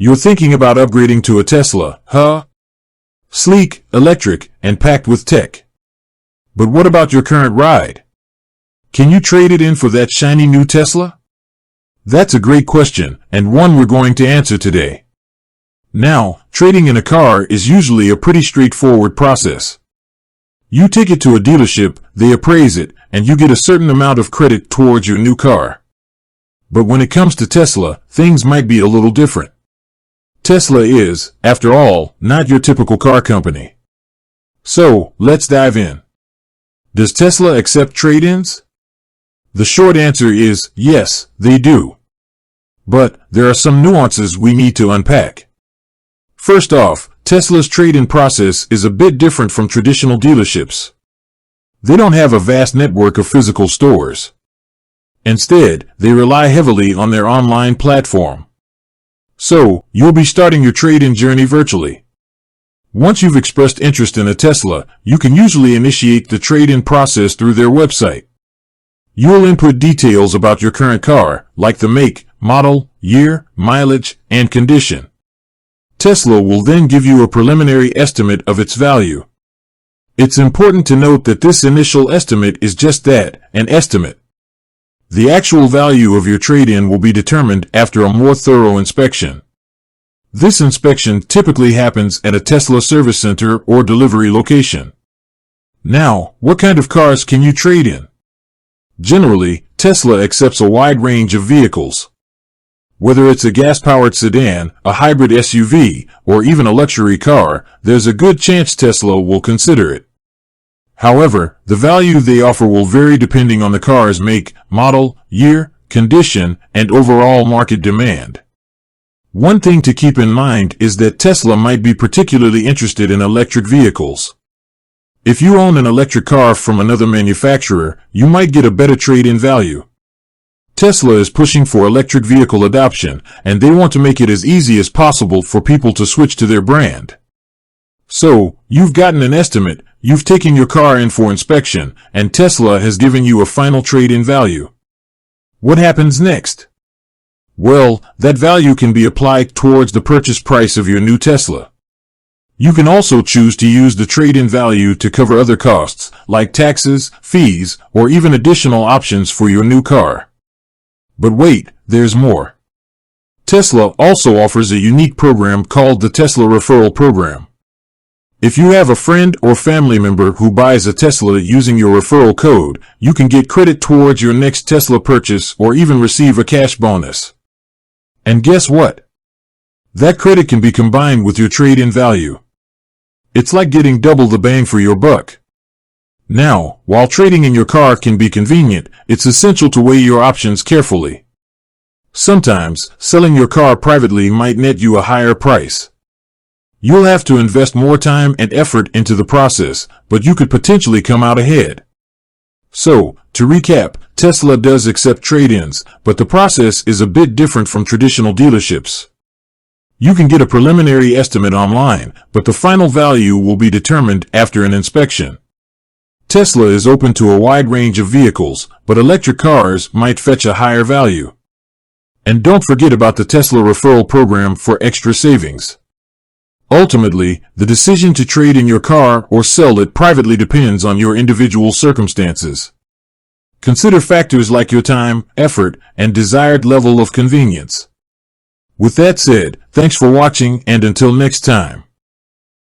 You're thinking about upgrading to a Tesla, huh? Sleek, electric, and packed with tech. But what about your current ride? Can you trade it in for that shiny new Tesla? That's a great question, and one we're going to answer today. Now, trading in a car is usually a pretty straightforward process. You take it to a dealership, they appraise it, and you get a certain amount of credit towards your new car. But when it comes to Tesla, things might be a little different. Tesla is, after all, not your typical car company. So, let's dive in. Does Tesla accept trade-ins? The short answer is yes, they do. But there are some nuances we need to unpack. First off, Tesla's trade-in process is a bit different from traditional dealerships. They don't have a vast network of physical stores. Instead, they rely heavily on their online platform. So, you'll be starting your trade-in journey virtually. Once you've expressed interest in a Tesla, you can usually initiate the trade-in process through their website. You'll input details about your current car, like the make, model, year, mileage, and condition. Tesla will then give you a preliminary estimate of its value. It's important to note that this initial estimate is just that, an estimate. The actual value of your trade-in will be determined after a more thorough inspection. This inspection typically happens at a Tesla service center or delivery location. Now, what kind of cars can you trade in? Generally, Tesla accepts a wide range of vehicles. Whether it's a gas-powered sedan, a hybrid SUV, or even a luxury car, there's a good chance Tesla will consider it. However, the value they offer will vary depending on the car's make, model, year, condition, and overall market demand. One thing to keep in mind is that Tesla might be particularly interested in electric vehicles. If you own an electric car from another manufacturer, you might get a better trade-in value. Tesla is pushing for electric vehicle adoption, and they want to make it as easy as possible for people to switch to their brand. So, you've gotten an estimate, you've taken your car in for inspection, and Tesla has given you a final trade-in value. What happens next? Well, that value can be applied towards the purchase price of your new Tesla. You can also choose to use the trade-in value to cover other costs, like taxes, fees, or even additional options for your new car. But wait, there's more. Tesla also offers a unique program called the Tesla Referral Program. If you have a friend or family member who buys a Tesla using your referral code, you can get credit towards your next Tesla purchase or even receive a cash bonus. And guess what? That credit can be combined with your trade-in value. It's like getting double the bang for your buck. Now, while trading in your car can be convenient, it's essential to weigh your options carefully. Sometimes, selling your car privately might net you a higher price. You'll have to invest more time and effort into the process, but you could potentially come out ahead. So, to recap, Tesla does accept trade-ins, but the process is a bit different from traditional dealerships. You can get a preliminary estimate online, but the final value will be determined after an inspection. Tesla is open to a wide range of vehicles, but electric cars might fetch a higher value. And don't forget about the Tesla referral program for extra savings. Ultimately, the decision to trade in your car or sell it privately depends on your individual circumstances. Consider factors like your time, effort, and desired level of convenience. With that said, thanks for watching, and until next time.